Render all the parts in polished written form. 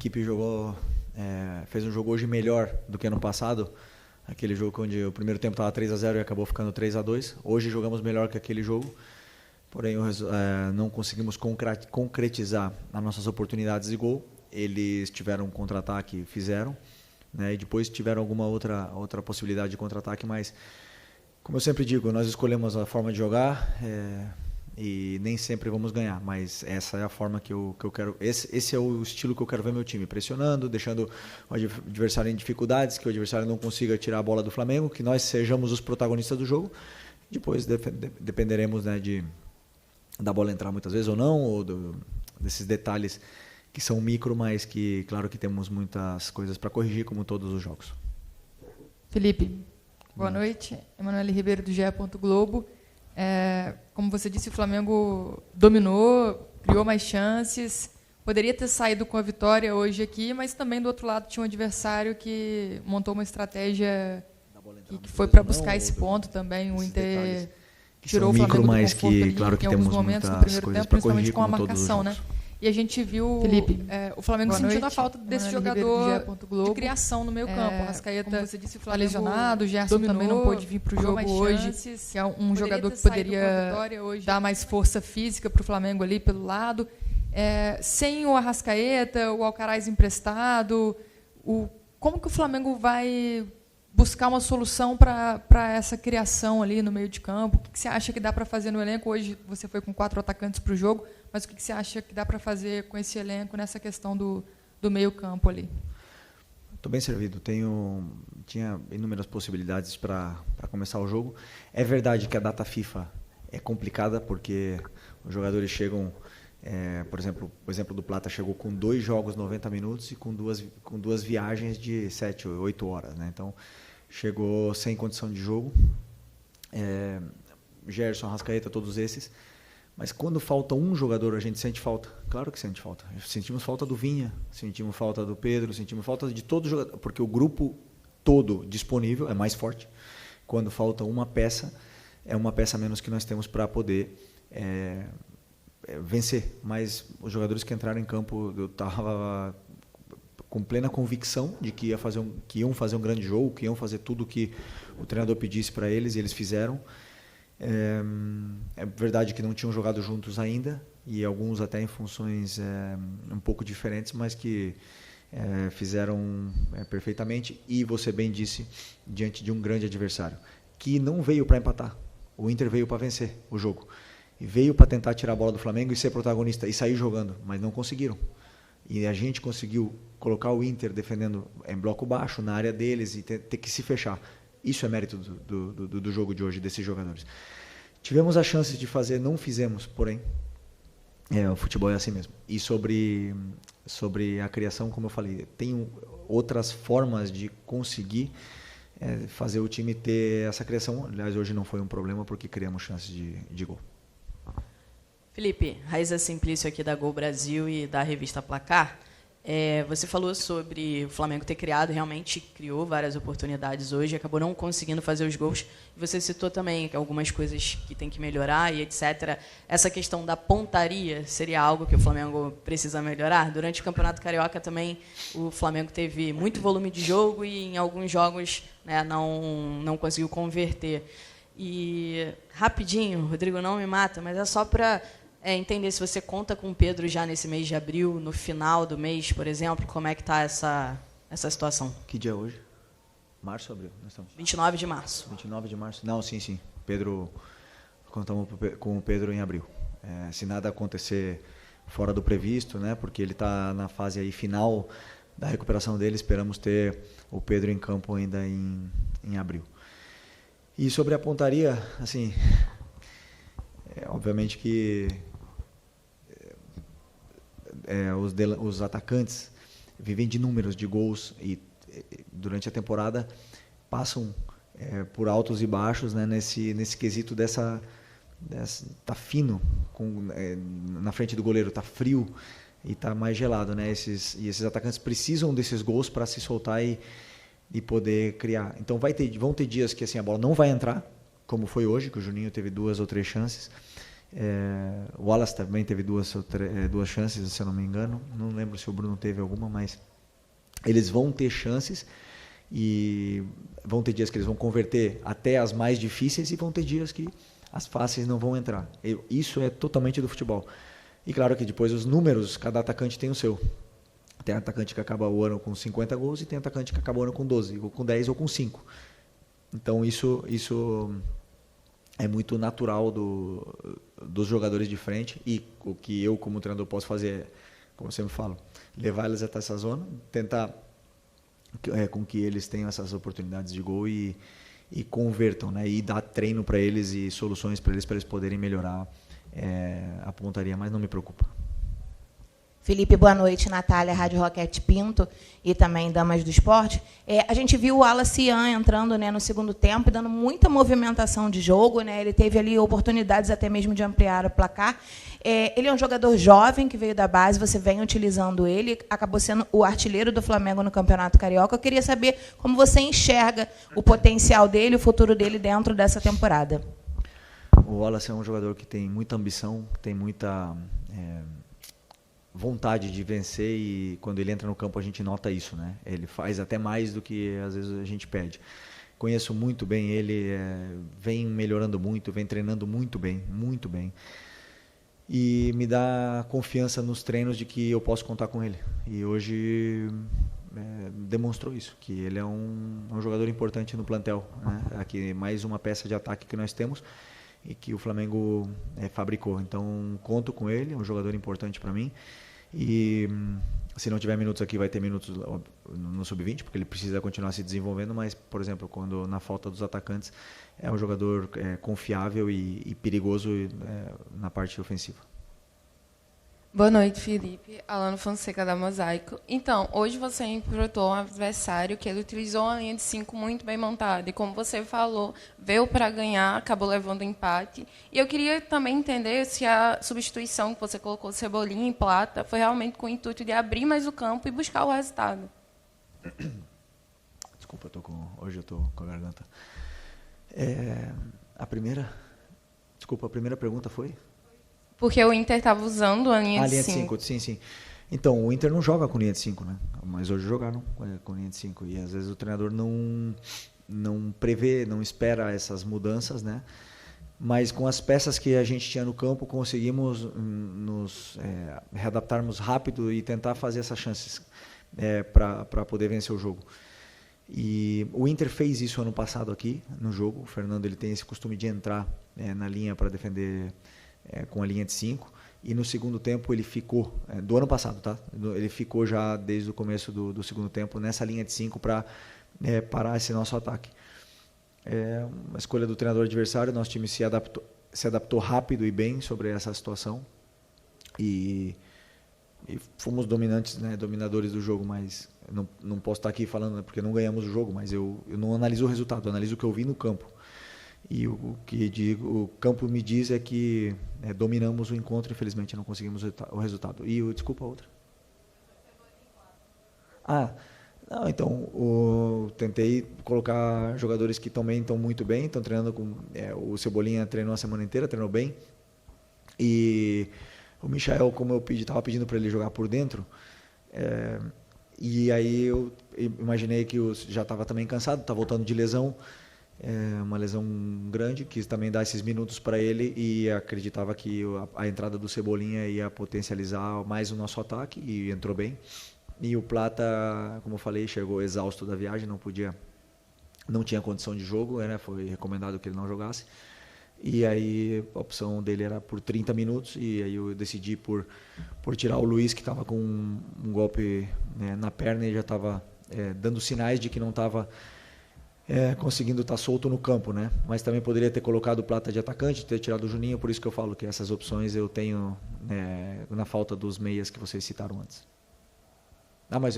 equipe fez um jogo hoje melhor do que ano passado. Aquele jogo onde o primeiro tempo estava 3-0 e acabou ficando 3-2. Hoje jogamos melhor que aquele jogo. Porém, não conseguimos concretizar as nossas oportunidades de gol. Eles tiveram um contra-ataque, fizeram, né? E depois tiveram alguma outra possibilidade de contra-ataque, mas, como eu sempre digo, nós escolhemos a forma de jogar e nem sempre vamos ganhar, mas essa é a forma que eu quero. Esse é o estilo que eu quero ver meu time, pressionando, deixando o adversário em dificuldades, que o adversário não consiga tirar a bola do Flamengo, que nós sejamos os protagonistas do jogo. Depois dependeremos, né, da bola entrar muitas vezes ou não, ou desses detalhes que são micro, mas que, claro, que temos muitas coisas para corrigir, como todos os jogos. Felipe, boa noite. Emanuele Ribeiro, do GE. Globo. Como você disse, o Flamengo dominou, criou mais chances, poderia ter saído com a vitória hoje aqui, mas também do outro lado tinha um adversário que montou uma estratégia que foi para buscar esse ponto também. O Inter tirou o Flamengo do conforto ali, claro, que em alguns momentos no primeiro tempo, principalmente com a marcação, né? E a gente viu, Felipe, o Flamengo sentindo a falta desse jogador de criação no meio campo. O Arrascaeta, como você disse, foi lesionado, o Gerson também não pôde vir para o jogo hoje, que é um jogador que poderia dar mais força física para o Flamengo ali pelo lado. Sem o Arrascaeta, o Alcaraz emprestado, como que o Flamengo vai buscar uma solução para essa criação ali no meio de campo? O que você acha que dá para fazer no elenco? Hoje você foi com 4 atacantes para o jogo, mas o que você acha que dá para fazer com esse elenco nessa questão do meio campo ali? Estou bem servido. Tinha inúmeras possibilidades para começar o jogo. É verdade que a data FIFA é complicada, porque os jogadores chegam... por exemplo, o exemplo do Plata chegou com 2 jogos 90 minutos e com duas viagens de 7 ou 8 horas, né? Então, chegou sem condição de jogo. Gerson, Arrascaeta, todos esses. Mas quando falta um jogador, a gente sente falta. Claro que sente falta. Sentimos falta do Vinha, sentimos falta do Pedro, sentimos falta de todo jogador, porque o grupo todo disponível é mais forte. Quando falta uma peça, é uma peça a menos que nós temos para poder vencer. Mas os jogadores que entraram em campo, eu estava com plena convicção de que iam fazer um grande jogo, que iam fazer tudo o que o treinador pedisse para eles, e eles fizeram. É verdade que não tinham jogado juntos ainda, e alguns até em funções um pouco diferentes, mas que fizeram perfeitamente. E você bem disse, diante de um grande adversário, que não veio para empatar. O Inter veio para vencer o jogo. E veio para tentar tirar a bola do Flamengo e ser protagonista, e sair jogando, mas não conseguiram. E a gente conseguiu colocar o Inter defendendo em bloco baixo, na área deles, e ter que se fechar. Isso é mérito do jogo de hoje, desses jogadores. Tivemos a chance de fazer, não fizemos, porém, o futebol é assim mesmo. E sobre a criação, como eu falei, tem outras formas de conseguir fazer o time ter essa criação. Aliás, hoje não foi um problema, porque criamos chances de gol. Felipe, Raíza Simplício aqui da Gol Brasil e da revista Placar. Você falou sobre o Flamengo ter criado, realmente criou várias oportunidades hoje, acabou não conseguindo fazer os gols. Você citou também algumas coisas que tem que melhorar e etc. Essa questão da pontaria seria algo que o Flamengo precisa melhorar? Durante o Campeonato Carioca também o Flamengo teve muito volume de jogo e em alguns jogos, né, não conseguiu converter. E rapidinho, Rodrigo, não me mata, mas é só para... entender se você conta com o Pedro já nesse mês de abril, no final do mês, por exemplo, como é que está essa situação? Que dia é hoje? Março ou abril? Nós estamos... 29 de março. 29 de março? Não, sim. Pedro, contamos com o Pedro em abril. Se nada acontecer fora do previsto, né, porque ele está na fase aí final da recuperação dele, esperamos ter o Pedro em campo ainda em abril. E sobre a pontaria, assim, obviamente que os atacantes vivem de números de gols e durante a temporada passam por altos e baixos, né, nesse quesito tá fino na frente do goleiro, tá frio e tá mais gelado, né? Esses atacantes precisam desses gols para se soltar e poder criar. Então vão ter dias que assim a bola não vai entrar, como foi hoje, que o Juninho teve 2 ou 3 chances. O Wallace também teve duas chances, se eu não me engano. Não lembro se o Bruno teve alguma, mas eles vão ter chances e vão ter dias que eles vão converter até as mais difíceis e vão ter dias que as fáceis não vão entrar. Isso é totalmente do futebol. E claro que depois os números, cada atacante tem o seu. Tem atacante que acaba o ano com 50 gols e tem atacante que acaba o ano com 12, ou com 10 ou com 5. Então isso é muito natural dos jogadores de frente, e o que eu como treinador posso fazer é, como eu sempre falo, levar eles até essa zona, tentar com que eles tenham essas oportunidades de gol e convertam, né? E dar treino para eles e soluções para eles poderem melhorar a pontaria, mas não me preocupa. Felipe, boa noite. Natália, Rádio Roquete Pinto e também Damas do Esporte. A gente viu o Wallace Ian entrando, né, no segundo tempo, dando muita movimentação de jogo, né? Ele teve ali oportunidades até mesmo de ampliar o placar. Ele é um jogador jovem que veio da base, você vem utilizando ele, acabou sendo o artilheiro do Flamengo no Campeonato Carioca. Eu queria saber como você enxerga o potencial dele, o futuro dele dentro dessa temporada. O Wallace é um jogador que tem muita ambição, tem muita vontade de vencer, e quando ele entra no campo a gente nota isso, né? Ele faz até mais do que às vezes a gente pede. Conheço muito bem ele, vem melhorando muito, vem treinando muito bem, e me dá confiança nos treinos de que eu posso contar com ele. E hoje demonstrou isso, que ele é um jogador importante no plantel, né? Aqui mais uma peça de ataque que nós temos e que o Flamengo fabricou. Então conto com ele, é um jogador importante para mim. E se não tiver minutos aqui, vai ter minutos no Sub-20, porque ele precisa continuar se desenvolvendo, mas, por exemplo, quando na falta dos atacantes, é um jogador confiável e perigoso na parte ofensiva. Boa noite, Felipe. Alano Fonseca, da Mosaico. Então, hoje você enfrentou um adversário que ele utilizou uma linha de 5 muito bem montada. E como você falou, veio para ganhar, acabou levando empate. E eu queria também entender se a substituição que você colocou Cebolinha em Plata foi realmente com o intuito de abrir mais o campo e buscar o resultado. Desculpa, hoje eu estou com a garganta. A primeira pergunta foi? Porque o Inter estava usando a linha de 5. Sim. Então, o Inter não joga com linha de 5, né? Mas hoje jogaram com linha de 5. E às vezes o treinador não prevê, não espera essas mudanças, né? Mas com as peças que a gente tinha no campo, conseguimos nos readaptarmos rápido e tentar fazer essas chances para poder vencer o jogo. E o Inter fez isso ano passado aqui no jogo. O Fernando ele tem esse costume de entrar na linha para defender com a linha de 5, e no segundo tempo ele ficou, do ano passado, tá? Ele ficou já desde o começo do segundo tempo nessa linha de 5 para parar esse nosso ataque. Uma escolha do treinador adversário, nosso time se adaptou rápido e bem sobre essa situação, e fomos dominantes, né, dominadores do jogo, mas não posso estar aqui falando, né, porque não ganhamos o jogo, mas eu não analiso o resultado, eu analiso o que eu vi no campo. E o o campo me diz é que dominamos o encontro, infelizmente não conseguimos o resultado. E desculpa a outra. Não, então tentei colocar jogadores que também estão muito bem, estão treinando com o Cebolinha treinou a semana inteira, treinou bem. E o Michael, como eu estava pedindo para ele jogar por dentro, e aí eu imaginei que já estava também cansado, estava voltando de lesão. Uma lesão grande, quis também dar esses minutos para ele, e acreditava que a entrada do Cebolinha ia potencializar mais o nosso ataque, e entrou bem. E o Plata, como eu falei, chegou exausto da viagem, não tinha condição de jogo, né? Foi recomendado que ele não jogasse. E aí a opção dele era por 30 minutos, e aí eu decidi por tirar o Luiz, que estava com um golpe na perna e já estava dando sinais de que não estava conseguindo estar solto no campo, né? Mas também poderia ter colocado o Plata de atacante, ter tirado o Juninho, por isso que eu falo que essas opções eu tenho na falta dos meias que vocês citaram antes. Mas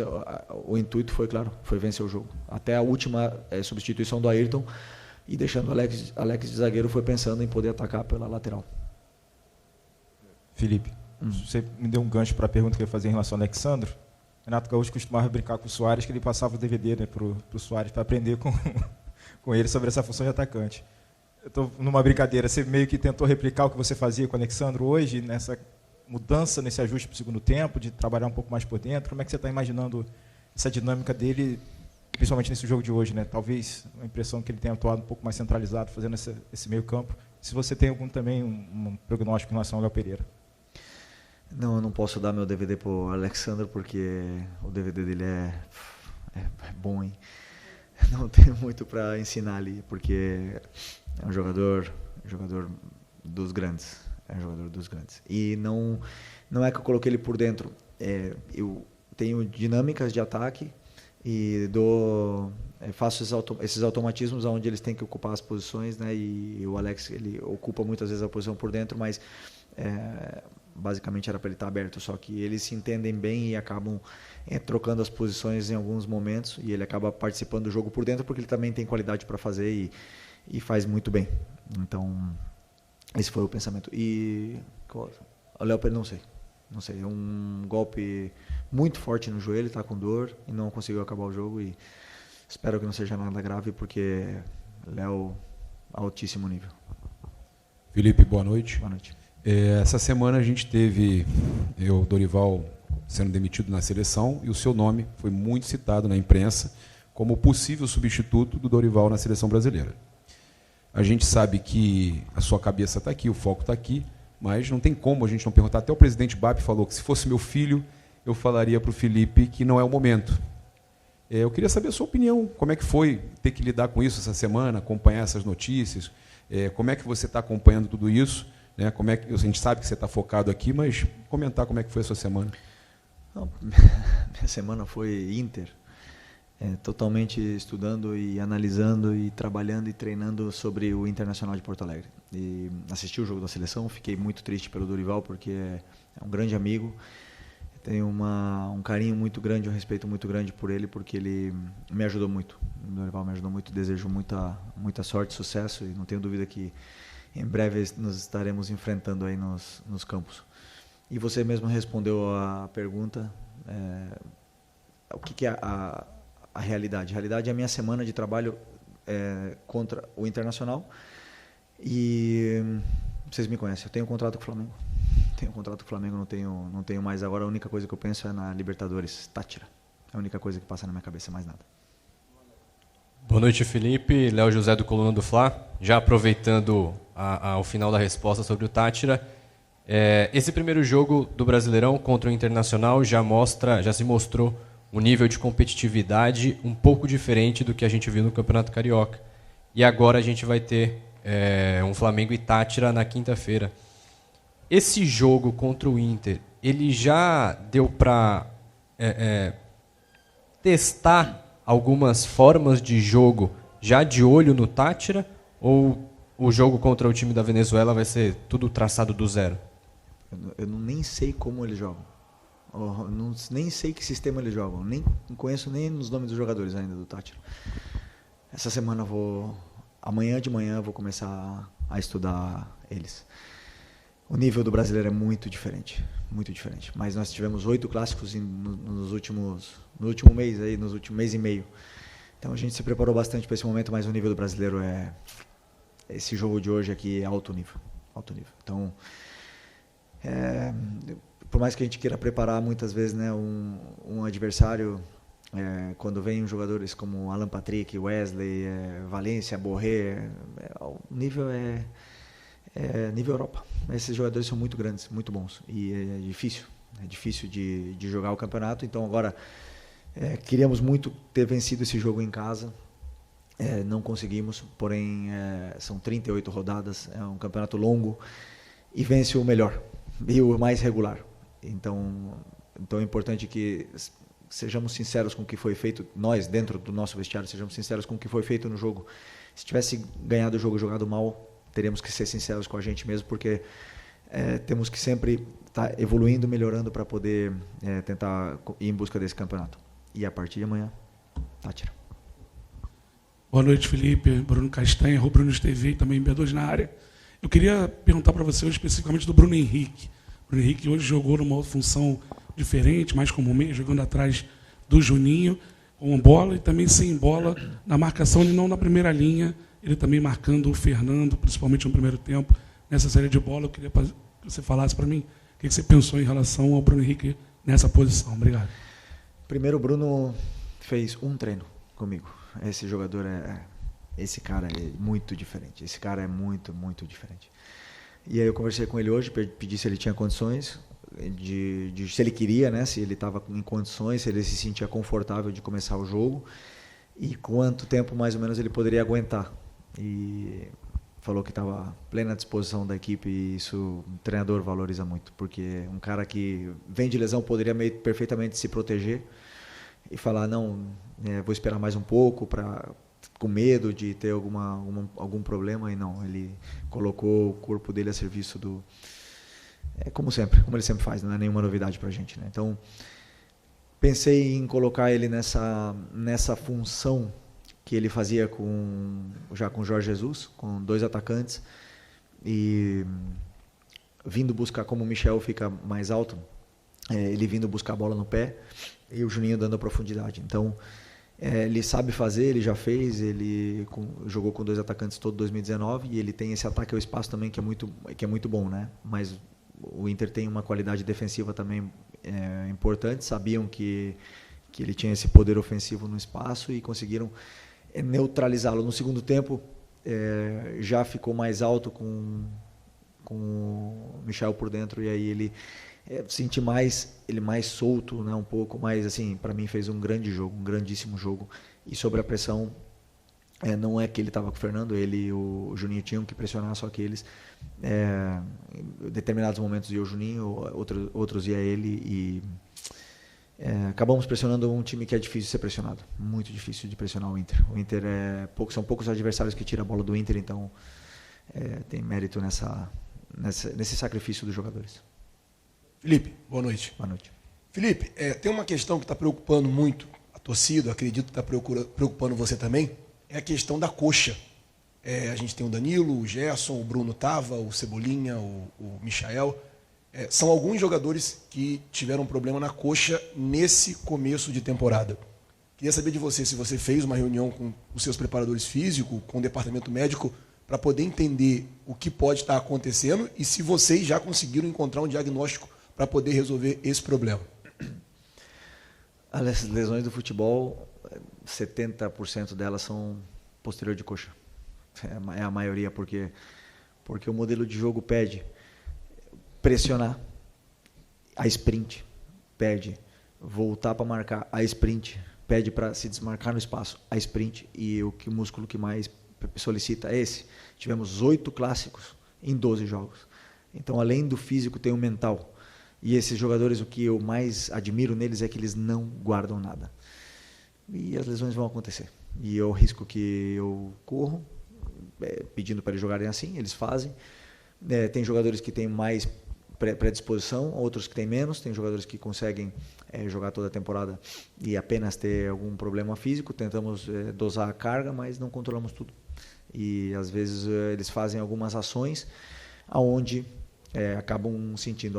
o intuito foi, claro, foi vencer o jogo. Até a última substituição do Ayrton, e deixando o Alex de zagueiro, foi pensando em poder atacar pela lateral. Felipe, você me deu um gancho para a pergunta que eu ia fazer em relação ao Alexandro. Renato Gaúcho costumava brincar com o Soares, que ele passava o DVD, né, para o Soares, para aprender com ele sobre essa função de atacante. Eu estou numa brincadeira. Você meio que tentou replicar o que você fazia com o Alexandro hoje, nessa mudança, nesse ajuste para o segundo tempo, de trabalhar um pouco mais por dentro. Como é que você está imaginando essa dinâmica dele, principalmente nesse jogo de hoje, né? Talvez a impressão que ele tenha atuado um pouco mais centralizado, fazendo esse meio campo. Se você tem também um prognóstico em relação ao Léo Pereira. Não, eu não posso dar meu DVD para o Alexandro, porque o DVD dele é bom, hein? Não tenho muito para ensinar ali, porque é um jogador dos grandes. É um jogador dos grandes. E não é que eu coloquei ele por dentro. Eu tenho dinâmicas de ataque e faço esses automatismos onde eles têm que ocupar as posições, né? E o Alex, ele ocupa muitas vezes a posição por dentro, mas basicamente era para ele estar aberto, só que eles se entendem bem e acabam trocando as posições em alguns momentos, e ele acaba participando do jogo por dentro porque ele também tem qualidade para fazer e faz muito bem. Então, esse foi o pensamento. E o Léo Pereira, não sei, é um golpe muito forte no joelho, está com dor e não conseguiu acabar o jogo, e espero que não seja nada grave, porque Léo, altíssimo nível. Felipe, boa noite. Boa noite. Essa semana a gente teve o Dorival sendo demitido na seleção, e o seu nome foi muito citado na imprensa como possível substituto do Dorival na seleção brasileira. A gente sabe que a sua cabeça está aqui, o foco está aqui, mas não tem como a gente não perguntar. Até o presidente Bap falou que se fosse meu filho, eu falaria para o Felipe que não é o momento. Eu queria saber a sua opinião, como é que foi ter que lidar com isso essa semana, acompanhar essas notícias, como é que você está acompanhando tudo isso, né? Como é que, a gente sabe que você está focado aqui, mas comentar como é que foi a sua semana. Minha semana foi totalmente estudando e analisando e trabalhando e treinando sobre o Internacional de Porto Alegre. E assisti o jogo da seleção, fiquei muito triste pelo Dorival, porque é um grande amigo, tenho um carinho muito grande, um respeito muito grande por ele, porque ele me ajudou muito. O Dorival me ajudou muito, desejo muita sorte, sucesso, e não tenho dúvida que em breve nos estaremos enfrentando aí nos campos. E você mesmo respondeu a pergunta, o que é a realidade? A realidade é a minha semana de trabalho contra o Internacional, e vocês me conhecem, eu tenho um contrato com o Flamengo. Não tenho mais agora. A única coisa que eu penso é na Libertadores, Táchira. É a única coisa que passa na minha cabeça, mais nada. Boa noite, Felipe. Léo José do Coluna do Fla. Já aproveitando o final da resposta sobre o Táchira, esse primeiro jogo do Brasileirão contra o Internacional já se mostrou um nível de competitividade um pouco diferente do que a gente viu no Campeonato Carioca. E agora a gente vai ter um Flamengo e Táchira na quinta-feira. Esse jogo contra o Inter, ele já deu para testar algumas formas de jogo já de olho no Táchira, ou o jogo contra o time da Venezuela vai ser tudo traçado do zero? Eu nem sei como eles jogam. Nem sei que sistema eles jogam. Não conheço nem os nomes dos jogadores ainda do Táchira. Essa semana amanhã de manhã eu vou começar a estudar eles. O nível do brasileiro é muito diferente, mas nós tivemos 8 clássicos no último mês e meio. Então a gente se preparou bastante para esse momento, mas o nível do brasileiro esse jogo de hoje aqui é alto nível. Então, por mais que a gente queira preparar muitas vezes, né, um adversário, quando vem jogadores como Alan Patrick, Wesley, Valência, Borré, o nível nível Europa. Esses jogadores são muito grandes, muito bons, e é difícil de jogar o campeonato. Então agora queríamos muito ter vencido esse jogo em casa, não conseguimos, porém são 38 rodadas, é um campeonato longo, e vence o melhor e o mais regular. Então é importante que sejamos sinceros com o que foi feito, nós dentro do nosso vestiário sejamos sinceros com o que foi feito no jogo. Se tivesse ganhado o jogo jogado mal, teríamos que ser sinceros com a gente mesmo, porque temos que sempre estar evoluindo, melhorando para poder tentar ir em busca desse campeonato. E a partir de amanhã, Táchira. Boa noite, Felipe. Bruno Castanha, Rubro News TV e também B2 na área. Eu queria perguntar para você hoje especificamente do Bruno Henrique. O Bruno Henrique hoje jogou numa outra função diferente, mais como meio, jogando atrás do Juninho, com bola e também sem bola na marcação e não na primeira linha, ele também marcando o Fernando, principalmente no primeiro tempo, nessa série de bola. Eu queria que você falasse para mim o que você pensou em relação ao Bruno Henrique nessa posição. Obrigado. Primeiro, o Bruno fez um treino comigo. Esse cara é muito diferente. Esse cara é muito, muito diferente. E aí eu conversei com ele hoje, pedi se ele tinha condições, se ele queria, né, se ele estava em condições, se ele se sentia confortável de começar o jogo e quanto tempo mais ou menos ele poderia aguentar. E falou que estava plena disposição da equipe e isso o treinador valoriza muito, porque um cara que vem de lesão poderia perfeitamente se proteger e falar, não, vou esperar mais um pouco com medo de ter algum problema, e não, ele colocou o corpo dele a serviço do... como ele sempre faz, não é nenhuma novidade para a gente, né? Então, pensei em colocar ele nessa função que ele fazia já com o Jorge Jesus, com 2 atacantes, e vindo buscar, como o Michel fica mais alto, ele vindo buscar a bola no pé, e o Juninho dando a profundidade. Então, ele sabe fazer, ele já fez, ele jogou com 2 atacantes todo 2019 e ele tem esse ataque ao espaço também que é muito bom, né? Mas o Inter tem uma qualidade defensiva também importante, sabiam que ele tinha esse poder ofensivo no espaço e conseguiram neutralizá-lo. No segundo tempo já ficou mais alto com o Michel por dentro e aí ele senti ele mais solto, né, um pouco mais assim, para mim fez um grande jogo, um grandíssimo jogo. E sobre a pressão, não é que ele estava com o Fernando, ele e o Juninho tinham que pressionar, só que eles em determinados momentos ia o Juninho, outros ia ele e acabamos pressionando um time que é difícil de ser pressionado, muito difícil de pressionar o Inter. O Inter são poucos adversários que tiram a bola do Inter, então tem mérito nesse sacrifício dos jogadores. Felipe, boa noite. Boa noite. Felipe, tem uma questão que está preocupando muito a torcida, acredito que está preocupando você também, é a questão da coxa. A gente tem o Danilo, o Gerson, o Bruno Tava, o Cebolinha, o Michael. São alguns jogadores que tiveram problema na coxa nesse começo de temporada. Queria saber de você se você fez uma reunião com os seus preparadores físicos, com o departamento médico, para poder entender o que pode estar acontecendo e se vocês já conseguiram encontrar um diagnóstico para poder resolver esse problema. As lesões do futebol, 70% delas são posterior de coxa. É a maioria, porque o modelo de jogo pede pressionar, a sprint, pede voltar para marcar, a sprint, pede para se desmarcar no espaço, a sprint, e o músculo que mais solicita é esse. Tivemos 8 clássicos em 12 jogos. Então, além do físico, tem o mental. E esses jogadores, o que eu mais admiro neles é que eles não guardam nada. E as lesões vão acontecer. E é o risco que eu corro, pedindo para eles jogarem assim, eles fazem. Tem jogadores que têm mais predisposição, outros que têm menos. Tem jogadores que conseguem jogar toda a temporada e apenas ter algum problema físico. Tentamos dosar a carga, mas não controlamos tudo. E às vezes eles fazem algumas ações aonde acabam sentindo.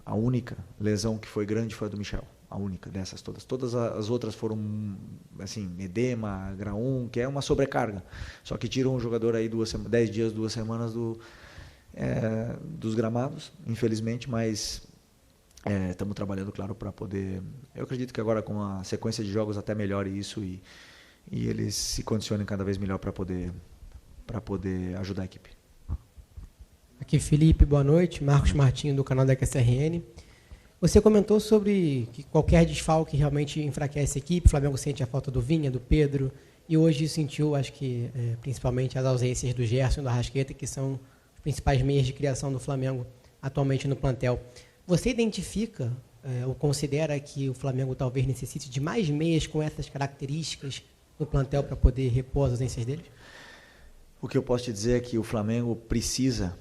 A única lesão que foi grande foi a do Michel. A única dessas todas. Todas as outras foram, assim, edema, grau 1, que é uma sobrecarga. Só que tiram o jogador aí 10 dias, 2 semanas dos gramados, infelizmente, mas estamos trabalhando, claro, para poder... Eu acredito que agora com a sequência de jogos até melhore isso e eles se condicionem cada vez melhor para poder ajudar a equipe. Aqui Felipe, boa noite. Marcos Martinho, do canal da QSRN. Você comentou sobre que qualquer desfalque realmente enfraquece a equipe. O Flamengo sente a falta do Vinha, do Pedro, e hoje sentiu, acho que principalmente as ausências do Gerson e do Arrascaeta, que são os principais meios de criação do Flamengo atualmente no plantel. Você identifica ou considera que o Flamengo talvez necessite de mais meias com essas características no plantel para poder repor as ausências deles? O que eu posso te dizer é que o Flamengo precisa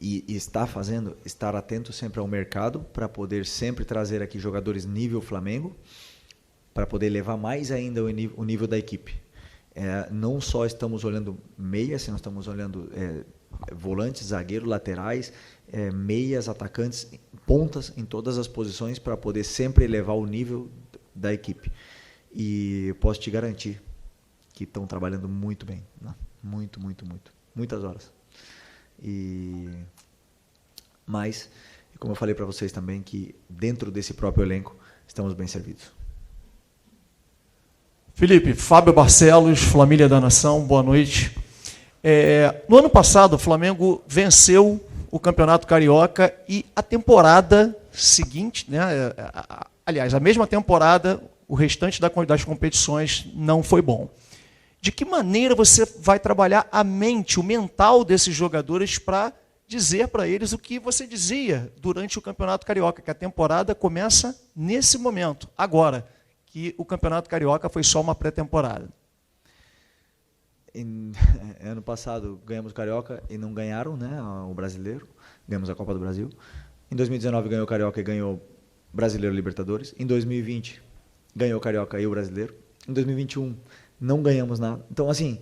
e está fazendo, estar atento sempre ao mercado para poder sempre trazer aqui jogadores nível Flamengo, para poder levar mais ainda o nível da equipe. Não só estamos olhando meias, nós estamos olhando volantes, zagueiros, laterais, meias, atacantes, pontas em todas as posições para poder sempre elevar o nível da equipe. E eu posso te garantir que estão trabalhando muito bem, né? Muitas horas. Mas, como eu falei para vocês também, que dentro desse próprio elenco estamos bem servidos. Felipe, Fábio Barcelos, Família da Nação, boa noite. No ano passado, o Flamengo venceu o Campeonato Carioca e a temporada seguinte, né, aliás, a mesma temporada, o restante das competições não foi bom. De que maneira você vai trabalhar a mente, o mental desses jogadores para dizer para eles o que você dizia durante o Campeonato Carioca, que a temporada começa nesse momento, agora, que o Campeonato Carioca foi só uma pré-temporada? Ano passado ganhamos o Carioca e não ganharam, né, o Brasileiro, ganhamos a Copa do Brasil. Em 2019 ganhou o Carioca e ganhou Brasileiro e Libertadores. Em 2020 ganhou o Carioca e o Brasileiro. Em 2021 não ganhamos nada. Então, assim,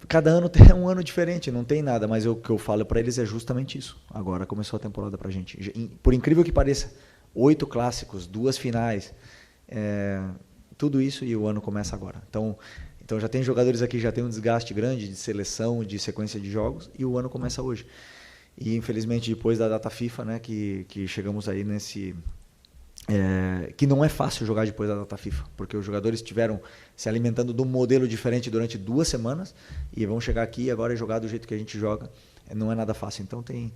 cada ano é um ano diferente, não tem nada, mas o que eu falo para eles é justamente isso. Agora começou a temporada para a gente. Por incrível que pareça, 8 clássicos, 2 finais, tudo isso, e o ano começa agora. Então já tem jogadores aqui que já tem um desgaste grande de seleção, de sequência de jogos, e o ano começa hoje. E infelizmente depois da data FIFA, né, que chegamos aí nesse... que não é fácil jogar depois da data FIFA, porque os jogadores estiveram se alimentando de um modelo diferente durante 2 semanas e vão chegar aqui agora e jogar do jeito que a gente joga. Não é nada fácil. Então tem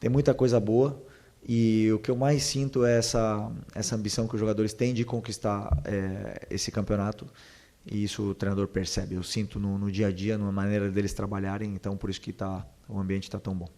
muita coisa boa, e o que eu mais sinto é essa ambição que os jogadores têm de conquistar esse campeonato, e isso o treinador percebe. Eu sinto no dia a dia, na maneira deles trabalharem, então por isso que o ambiente está tão bom.